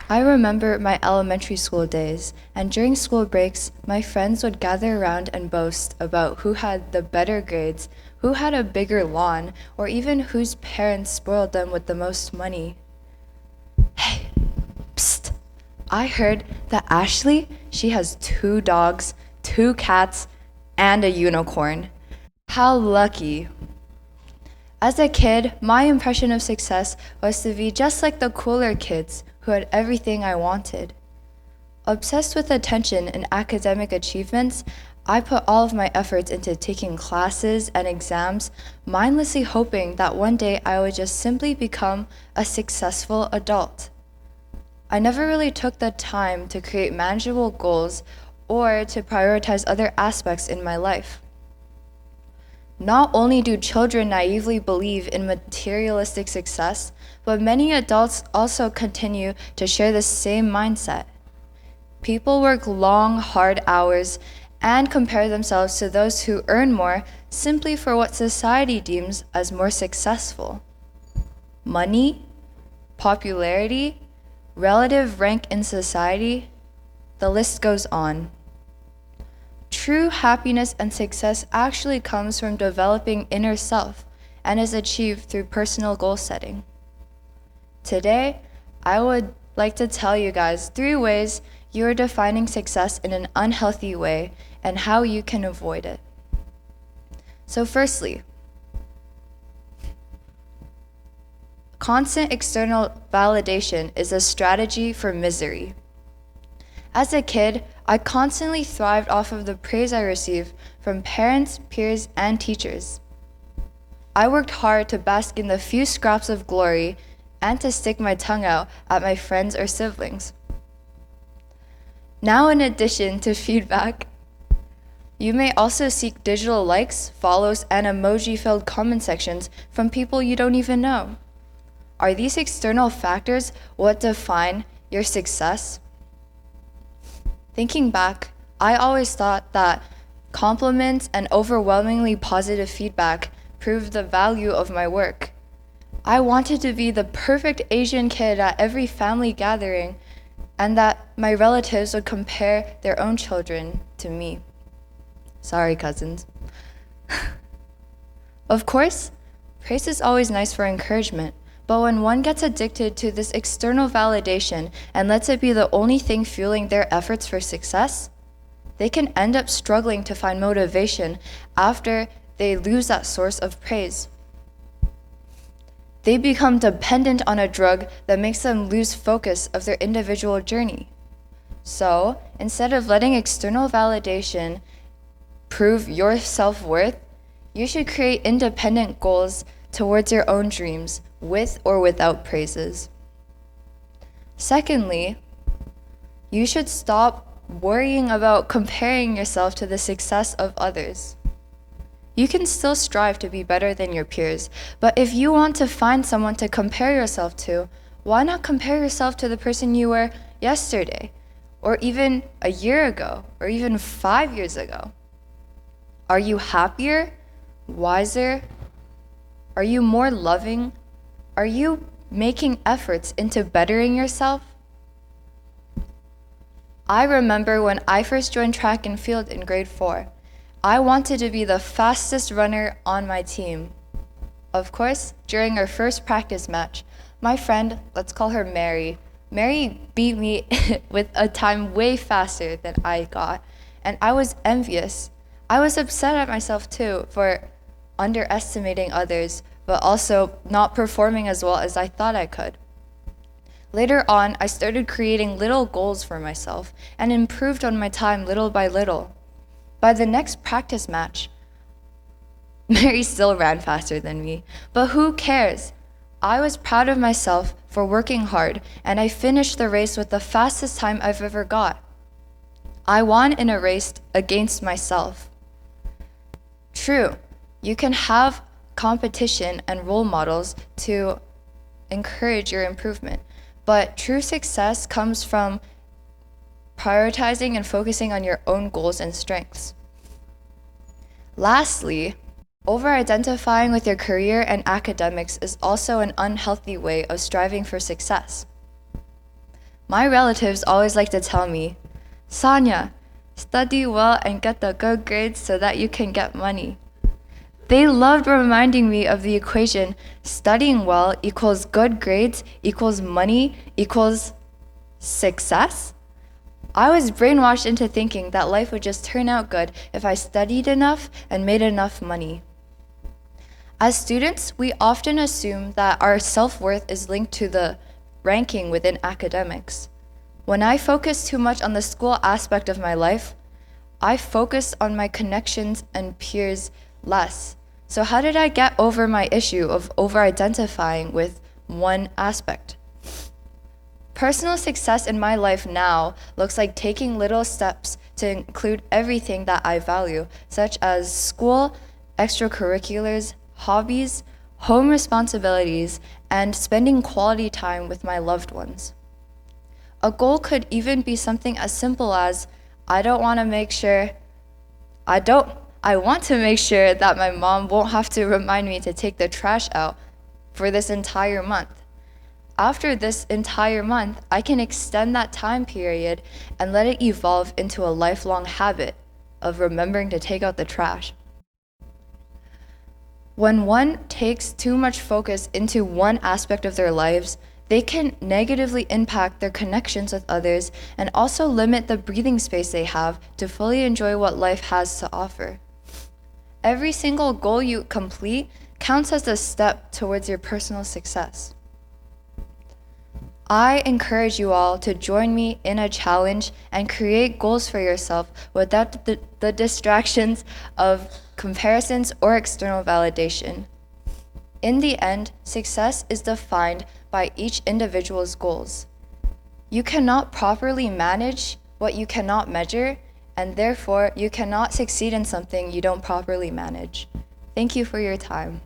I remember my elementary school days, and during school breaks, my friends would gather around and boast about who had the better grades, who had a bigger lawn, or even whose parents spoiled them with the most money. Hey, psst! I heard that Ashley, she has 2 dogs, 2 cats, and a unicorn. How lucky. As a kid, my impression of success was to be just like the cooler kids who had everything I wanted. Obsessed with attention and academic achievements, I put all of my efforts into taking classes and exams, mindlessly hoping that one day I would just simply become a successful adult. I never really took the time to create manageable goals or to prioritize other aspects in my life. Not only do children naively believe in materialistic success, but many adults also continue to share the same mindset. People work long, hard hours and compare themselves to those who earn more simply for what society deems as more successful. Money, popularity, relative rank in society, the list goes on. True happiness and success actually comes from developing inner self and is achieved through personal goal setting. Today, I would like to tell you guys 3 ways you are defining success in an unhealthy way and how you can avoid it. So firstly, constant external validation is a strategy for misery. As a kid, I constantly thrived off of the praise I received from parents, peers, and teachers. I worked hard to bask in the few scraps of glory and to stick my tongue out at my friends or siblings. Now, in addition to feedback, you may also seek digital likes, follows, and emoji-filled comment sections from people you don't even know. Are these external factors what define your success? Thinking back, I always thought that compliments and overwhelmingly positive feedback proved the value of my work. I wanted to be the perfect Asian kid at every family gathering, and that my relatives would compare their own children to me. Sorry, cousins. Of course, praise is always nice for encouragement, but when one gets addicted to this external validation and lets it be the only thing fueling their efforts for success, they can end up struggling to find motivation after they lose that source of praise. They become dependent on a drug that makes them lose focus of their individual journey. So, instead of letting external validation prove your self-worth, you should create independent goals towards your own dreams, with or without praises. Secondly, you should stop worrying about comparing yourself to the success of others. You can still strive to be better than your peers, but if you want to find someone to compare yourself to, why not compare yourself to the person you were yesterday, or even a year ago, or even 5 years ago? Are you happier, wiser? Are you more loving? Are you making efforts into bettering yourself? I remember when I first joined track and field in grade 4. I wanted to be the fastest runner on my team. Of course, during our first practice match, my friend, let's call her Mary beat me with a time way faster than I got, and I was envious. I was upset at myself too for underestimating others, but also not performing as well as I thought I could. Later on, I started creating little goals for myself and improved on my time little by little. By the next practice match, Mary still ran faster than me, but who cares? I was proud of myself for working hard, and I finished the race with the fastest time I've ever got. I won in a race against myself. True, you can have competition and role models to encourage your improvement, but true success comes from prioritizing and focusing on your own goals and strengths. Lastly, over-identifying with your career and academics is also an unhealthy way of striving for success. My relatives always like to tell me, Sonia, study well and get the good grades so that you can get money. They loved reminding me of the equation studying well equals good grades equals money equals success. I was brainwashed into thinking that life would just turn out good if I studied enough and made enough money. As students, we often assume that our self-worth is linked to the ranking within academics. When I focused too much on the school aspect of my life, I focused on my connections and peers less. So how did I get over my issue of over-identifying with one aspect? Personal success in my life now looks like taking little steps to include everything that I value, such as school, extracurriculars, hobbies, home responsibilities, and spending quality time with my loved ones. A goal could even be something as simple as, I want to make sure that my mom won't have to remind me to take the trash out for this entire month. After this entire month, I can extend that time period and let it evolve into a lifelong habit of remembering to take out the trash. When one takes too much focus into one aspect of their lives, they can negatively impact their connections with others and also limit the breathing space they have to fully enjoy what life has to offer. Every single goal you complete counts as a step towards your personal success. I encourage you all to join me in a challenge and create goals for yourself without the distractions of comparisons or external validation. In the end, success is defined by each individual's goals. You cannot properly manage what you cannot measure, and therefore you cannot succeed in something you don't properly manage. Thank you for your time.